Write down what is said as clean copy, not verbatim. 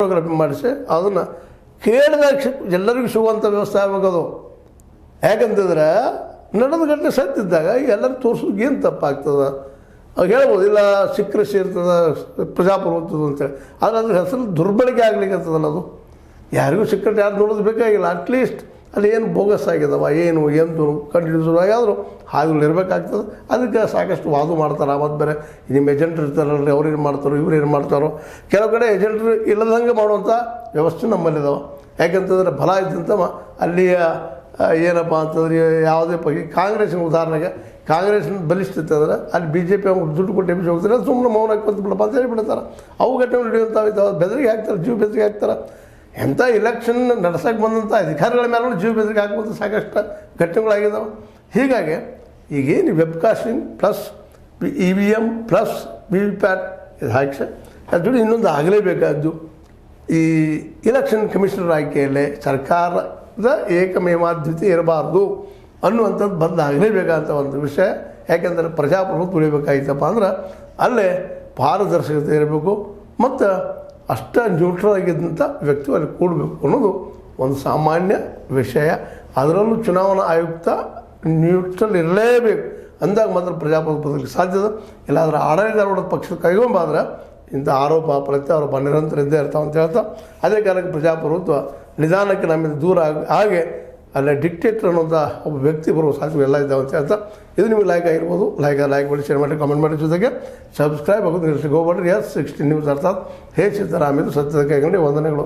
Photography ಮಾಡಿಸಿ ಅದನ್ನು ಕೇಳಿದಾಗ ಎಲ್ಲರಿಗೂ ಸಿಗುವಂಥ ವ್ಯವಸ್ಥೆ ಆಗಬೇಕದು. ಯಾಕಂತಂದ್ರೆ ನಡೆದ ಘಟನೆ ಸತ್ತಿದ್ದಾಗ ಎಲ್ಲರೂ ತೋರಿಸೋದು ಏನು ತಪ್ಪಾಗ್ತದೆ? ಅವಾಗ ಹೇಳ್ಬೋದು ಇಲ್ಲ ಸಿಕ್ರೆಸಿ ಇರ್ತದೆ ಪ್ರಜಾಪ್ರಭುತ್ವದ ಅಂತೇಳಿ. ಆದರೆ ಅದ್ರ ಹೆಸರು ದುರ್ಬಳಕೆ ಆಗ್ಲಿಕ್ಕತ್ತದಲ್ಲ, ಅದು ಯಾರಿಗೂ ಸಿಕ್ರೆಟ್ ಯಾರು ನೋಡೋದು ಬೇಕಾಗಿಲ್ಲ. ಅಟ್ಲೀಸ್ಟ್ ಅಲ್ಲಿ ಏನು ಬೋಗಸ್ ಆಗಿದಾವ ಏನು ಎಂದು ಕಂಡುಹಿಡಿಸೋದಾಗಾದರೂ ಹಾಗೆಲ್ಲ ಇರಬೇಕಾಗ್ತದೆ. ಅದಕ್ಕೆ ಸಾಕಷ್ಟು ವಾದ ಮಾಡ್ತಾರೆ. ಮತ್ತು ಬೇರೆ ನಿಮ್ಮ ಏಜೆಂಟ್ರು ಇರ್ತಾರಲ್ರಿ, ಅವ್ರು ಏನು ಮಾಡ್ತಾರೋ ಇವ್ರು ಏನು ಮಾಡ್ತಾರೋ. ಕೆಲವು ಕಡೆ ಏಜೆಂಟ್ರು ಇಲ್ಲದಂಗೆ ಮಾಡುವಂಥ ವ್ಯವಸ್ಥೆ ನಮ್ಮಲ್ಲಿದ್ದಾವೆ. ಯಾಕಂತಂದ್ರೆ ಬಲ ಇದ್ದಂಥ ಅಲ್ಲಿಯ ಏನಪ್ಪ ಅಂತಂದ್ರೆ ಯಾವುದೇ ಕಾಂಗ್ರೆಸ್ಸಿನ ಉದಾಹರಣೆಗೆ ಕಾಂಗ್ರೆಸ್ನ ಬಲಿಷ್ಠತೆ ಅಂದರೆ ಅಲ್ಲಿ BJP ಅವ್ರು ದುಡ್ಡು ಕೊಟ್ಟು ಎಬ್ಬಿಸಿ ಹೋಗ್ತಾರೆ, ಸುಮ್ಮನೆ ಮೌನ ಹಾಕಿ ಬಿಡಪ್ಪ ಅಂತ ಹೇಳಿಬಿಡ್ತಾರೆ. ಅವು ಘಟನೆ ನಡೆಯುವಂಥವು ಬೆದರಿಗೆ ಹಾಕ್ತಾರೆ, ಜೀವ ಬೆದರಿಗೆ ಹಾಕ್ತಾರೆ. ಎಂಥ ಇಲೆಕ್ಷನ್ ನಡೆಸೋಕ್ಕೆ ಬಂದಂಥ ಅಧಿಕಾರಿಗಳ ಮೇಲೆ ಜೀವ ಬೆದರಿಗೆ ಹಾಕುವಂಥ ಸಾಕಷ್ಟು ಘಟನೆಗಳಾಗಿದ್ದಾವೆ. ಹೀಗಾಗಿ ಈಗೇನು webcasting plus EVM plus VVPAT ಇದು ಹಾಕಿ ಅದು ಇನ್ನೊಂದು ಆಗಲೇಬೇಕಾದ್ದು ಈ ಇಲೆಕ್ಷನ್ ಕಮಿಷನರ್ ಆಯ್ಕೆಯಲ್ಲೇ ಸರ್ಕಾರದ ಏಕಮೇವಾದ್ವಿತೀಯ ಇರಬಾರ್ದು ಅನ್ನುವಂಥದ್ದು ಬದಲಾಗಲೇಬೇಕಾದಂಥ ಒಂದು ವಿಷಯ. ಯಾಕೆಂದರೆ ಪ್ರಜಾಪ್ರಭುತ್ವ ಉಳಿಬೇಕಾಗಿತ್ತಪ್ಪ ಅಂದ್ರೆ ಅಲ್ಲೇ ಪಾರದರ್ಶಕತೆ ಇರಬೇಕು ಮತ್ತು ಅಷ್ಟ ನ್ಯೂಟ್ರಲ್ ಆಗಿದ್ದಂಥ ವ್ಯಕ್ತಿ ಅಲ್ಲಿ ಕೂಡಬೇಕು ಅನ್ನೋದು ಒಂದು ಸಾಮಾನ್ಯ ವಿಷಯ. ಅದರಲ್ಲೂ ಚುನಾವಣಾ ಆಯುಕ್ತ ನ್ಯೂಟ್ರಲ್ ಇರಲೇಬೇಕು ಅಂದಾಗ ಮಾತ್ರ ಪ್ರಜಾಪ್ರಭುತ್ವಕ್ಕೆ ಸಾಧ್ಯದ. ಇಲ್ಲಾಂದ್ರೆ ಆಡಳಿತಾರೂಢ ಪಕ್ಷದ ಕೈಗೊಂಬಾದ್ರೆ ಇಂಥ ಆರೋಪ ಪ್ರತ್ಯಾರೋಪ ನಿರಂತರ ಇದ್ದೇ ಇರ್ತಾವೆ ಅಂತ ಹೇಳ್ತಾ, ಅದೇ ಕಾರಣಕ್ಕೆ ಪ್ರಜಾಪ್ರಭುತ್ವ ನಿಧಾನಕ್ಕೆ ನಮ್ಮಿಂದ ದೂರ ಹಾಗೆ ಅಲ್ಲೇ ಡಿಕ್ಟೇಟರ್ ಅನ್ನೋಂಥ ಒಬ್ಬ ವ್ಯಕ್ತಿ ಬರುವ ಸಾಧ್ಯತೆ ಎಲ್ಲ ಇದ್ದಾವೆ ಅಂತ ಹೇಳ್ತಾ, ಇದು ನಿಮಗೆ ಲೈಕ್ ಆಗಿರ್ಬೋದು. ಲೈಕ್ ಮಾಡಿ, ಶೇರ್ ಮಾಡಿ, ಕಾಮೆಂಟ್ ಮಾಡಿ, ಜೊತೆಗೆ ಸಬ್ಸ್ಕ್ರೈಬ್ ಆಗೋದು ನಿಲ್ಲಿಸಿ ಹೋಗ್ಬೇಡ್ರಿ. S16 ನ್ಯೂಸ್ ಅರ್ಥಾತ್ ಹೇ ಸಿದ್ದರಾಮಯ್ಯ ಸತ್ಯದ ಕೈಗೊಂಡು ವಂದನೆಗಳು.